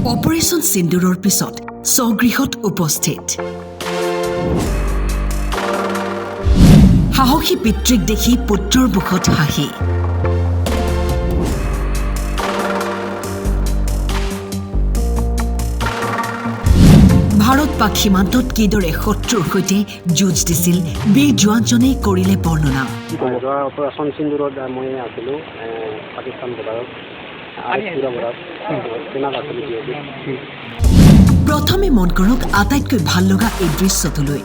operation সিন্দুৰৰ পিছত স্বগৃহত উপস্থিত সাহসী পিতৃক দেখি পুত্ৰৰ মুখত হাঁহি ভাৰত-পাক সীমান্তত কিদৰে শত্ৰুৰ সৈতে যুঁজ দিছিল বীৰ জোৱানজনে কৰিলে বৰ্ণনা অপাৰেশ্যন সিন্দুৰত মই আছিলোঁ পাকিস্তান বৰ্ডাৰত প্ৰথমে মন কৰক আটাইতকৈ ভাল লগা এই দৃশ্যটোলৈ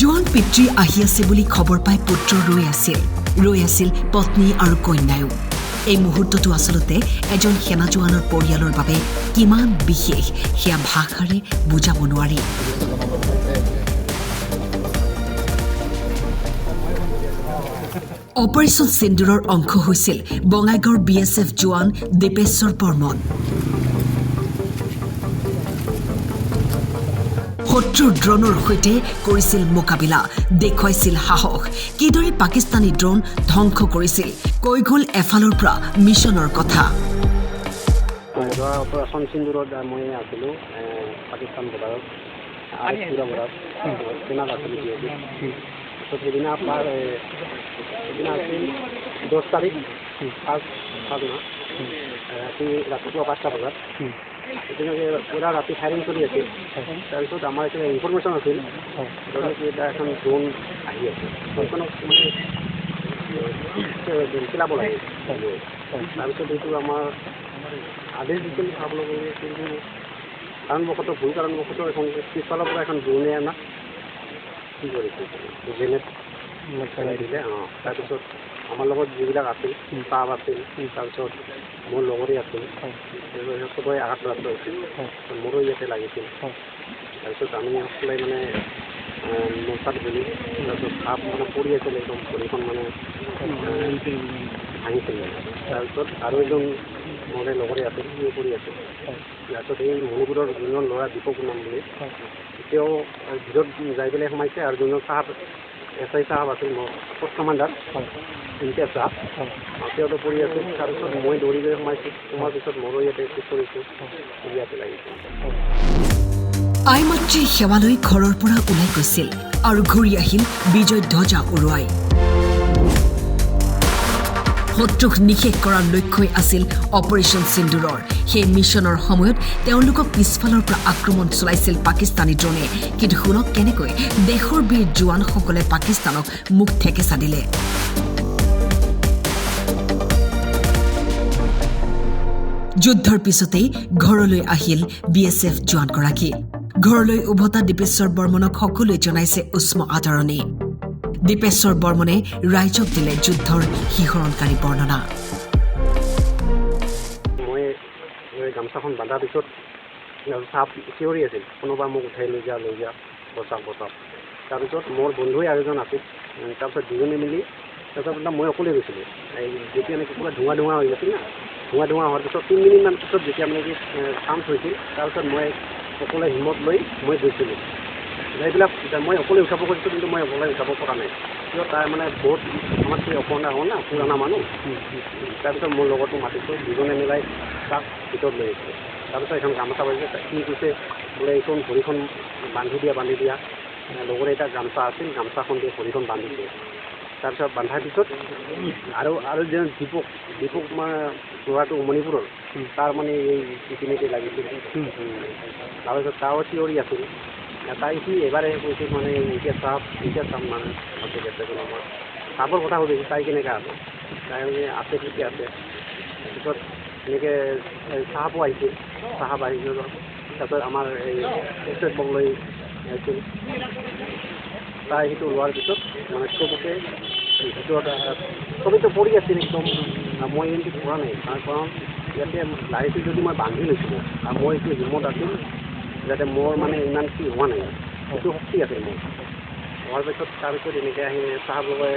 জোৱান পিতৃ আহি আছে বুলি খবৰ পাই পুত্ৰ ৰৈ আছিল পত্নী আৰু কন্যায়ো এই মুহূৰ্তটো আচলতে এজন সেনা জোৱানৰ পৰিয়ালৰ বাবে কিমান বিশেষ সেয়া ভাষাৰে বুজাব নোৱাৰি অপাৰেশ্যন সিন্দুৰৰ অংশ হৈছিল বঙাইগাঁৱৰ BSF জোৱান দীপেশ্বৰ বৰ্মন শত্ৰুৰ ড্ৰোনৰ সৈতে কৰিছিল মোকাবিলা দেখুৱাইছিল সাহস কিদৰে পাকিস্তানী ড্ৰোন ধ্বংস কৰিছিল কৈ গ'ল এফালৰ পৰা মিছনৰ কথা অপাৰেশ্যন সিন্দুৰত মই আছিলোঁ পাকিস্তান বৰ্ডাৰত সেদিনা আছিল 10 তাৰিখ ৰাতিপুৱা 5টা বজাত পুৰা ৰাতি ফায়াৰিং চলি আছিল তাৰপিছত আমাৰ এতিয়া ইনফৰমেশ্যন আছিল এটা এখন ড্ৰোন আহি আছে সেইখনক মানে চিলাব লাগে তাৰপিছত এইটো আমাৰ আদেশ দিছিল চাবলৈ গ'লে কিন্তু ভুল কাৰণবশতঃ এখন পিছফালৰ পৰা এখন ড্ৰোনে আমাক কি কৰিছে জেনেট দিলে তাৰপিছত আমাৰ লগত যিবিলাক আছিল ষ্টাফ আছিল তাৰপিছত মোৰ লগৰে আছিল চবৰে আঘাতপ্ৰাপ্ত হৈছিল মোৰো ইয়াতে লাগিছিল তাৰপিছত আমি সকলোৱে মানে মোৰতাত গ'লোঁ তাৰপিছত সাপ মানে পৰি আছিল একদম ভৰিখন মানে ভাঙিছিল তাৰপিছত আৰু এজন মোৰে লগৰে আছিল সিও পৰি আছিল তাৰপিছত এই মণিপুৰৰ যোনজন ল'ৰা দীপক নাম বুলি তেওঁ ভিতৰত যাই পেলাই সোমাইছে আৰু যোনজন চাহাব SI চাহাব আছিল মোৰ পোষ্ট কমাণ্ডাৰ ইমতিয়াজ চাহাব তেওঁতো পৰি আছিল তাৰপিছত মই দৌৰি গৈ সোমাৰ পিছত মোৰো ইয়াতে ঠিক কৰিছোঁ ইয়াতে লাগিছিল আই মাতৃৰ সেৱালৈ ঘৰৰ পৰা ওলাই গৈছিল আৰু ঘূৰি আহিল বিজয় ধ্বজা উৰুৱাই শত্ৰুক নিশেষ কৰাৰ লক্ষ্যই আছিল অপাৰেশ্যন সিন্দুৰৰ সেই মিছনৰ সময়ত তেওঁলোকক পিছফালৰ পৰা আক্ৰমণ চলাইছিল পাকিস্তানী ড্ৰোনে কিন্তু শুনক কেনেকৈ দেশৰ বীৰ জোৱানসকলে পাকিস্তানক মুখ ঠেকেচা দিলে যুদ্ধৰ পিছতেই ঘৰলৈ আহিল BSF জোৱানগৰাকী ঘৰলৈ উভতা দীপেশ্বৰ বৰ্মনক সকলোৱে জনাইছে উষ্ম আদৰণি দীপেশ্বৰ বৰ্মনে ৰাইজক দিলে যুদ্ধৰ শিহৰণকাৰী বৰ্ণনা মই গামোচাখন বান্ধাৰ পিছত চাপ চিঞৰি আছিল কোনোবা মোক উঠাই লৈ যা বচাওক তাৰপিছত মোৰ বন্ধুৱে আৰু এজন আছিল তাৰপিছত দুজনে মিলি তাৰপিছত মই অকলে গৈছিলোঁ যেতিয়া নেকি পুৰা ধোঁৱা হৈ গৈছিল না ধোঁৱা হোৱাৰ পিছত 3 মিনিটমান পিছত যেতিয়া মানে চান্স হৈছিল তাৰপিছত মই অকলে হিম্মত লৈ মই গৈছিলোঁ এইবিলাক মই অকলে উঠাব খুজিছোঁ কিন্তু মই অকলে উঠাব পৰা নাই কিয় তাৰ মানে বহুত আমাতকৈ অপৰ্ণা হ'ল না পুৰণা মানুহ তাৰপিছত মোৰ লগতো মাতিছোঁ দুজনে মিলাই তাক ভিতৰত লৈ আহিছোঁ তাৰপিছত এখন গামোচা পাইছে কি কৈছে বোলে এইখন ভৰিখন বান্ধি দিয়া লগৰে এটা গামোচা আছিল গামোচাখন দিয়ে ভৰিখন বান্ধি দিয়ে তাৰপিছত বান্ধাৰ পিছত আৰু যে দীপক মানে ল'ৰাটো মণিপুৰৰ তাৰ মানে এই ইপিনেতে লাগিছিল তাৰপিছত তাও চিঞৰি আছিল তাই সি এবাৰে কৈছিল মানে এতিয়া চাম মানে ভালকৈ গেছে মই চাবৰ কথা সুধিছোঁ তাই কেনেকৈ আছে তাই আছে ঠিকে আছে তাৰপিছত এনেকৈ চাহাবো আহিছিল তাৰপিছত আমাৰ এই এক্সেছ বংলৈ আহিছিল তাই সেইটো লোৱাৰ পিছত মানে চবকে ভিতৰত চবেইতো পৰি আছিল একদম মই কিন্তু পৰা নাই কাৰণ ইয়াতে লাইটো যদি মই বান্ধি লৈছিলোঁ আৰু মই এইটো হিমত আছিল যাতে মোৰ মানে ইমান কি হোৱা নাই সেইটো শক্তি আছিল মোৰ হোৱাৰ পিছত তাৰপিছত এনেকৈ আহি চাহাবকে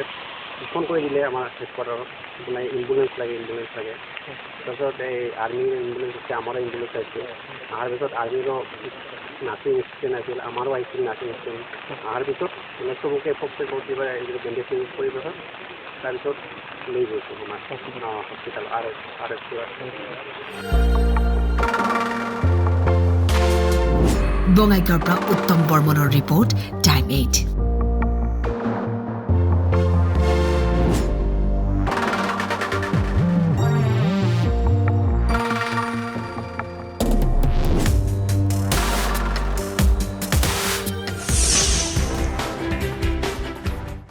ফোন কৰি দিলে আমাৰ হেডকোৱাৰ্টাৰত মানে এম্বুলেঞ্চ লাগে তাৰপিছত এই আৰ্মিৰ এম্বুলেঞ্চ আছে আমাৰো এম্বুলেঞ্চ আহিছে অহাৰ পিছত আৰ্মিৰো নাৰ্ছিং এছিষ্টেণ্ট আছিল আমাৰো আহিছিল নাৰ্ছিং এছিষ্টেণ্ট অহাৰ পিছত মানে চবকে ফকছে কৰি কিবা বেণ্ডেজ কৰি পিছত তাৰপিছত লৈ গৈছোঁ আমাৰ হস্পিটেল আৰ এছ বঙাইগাঁৱৰ পৰা উত্তম বৰ্মনৰ ৰিপৰ্ট টাইম 8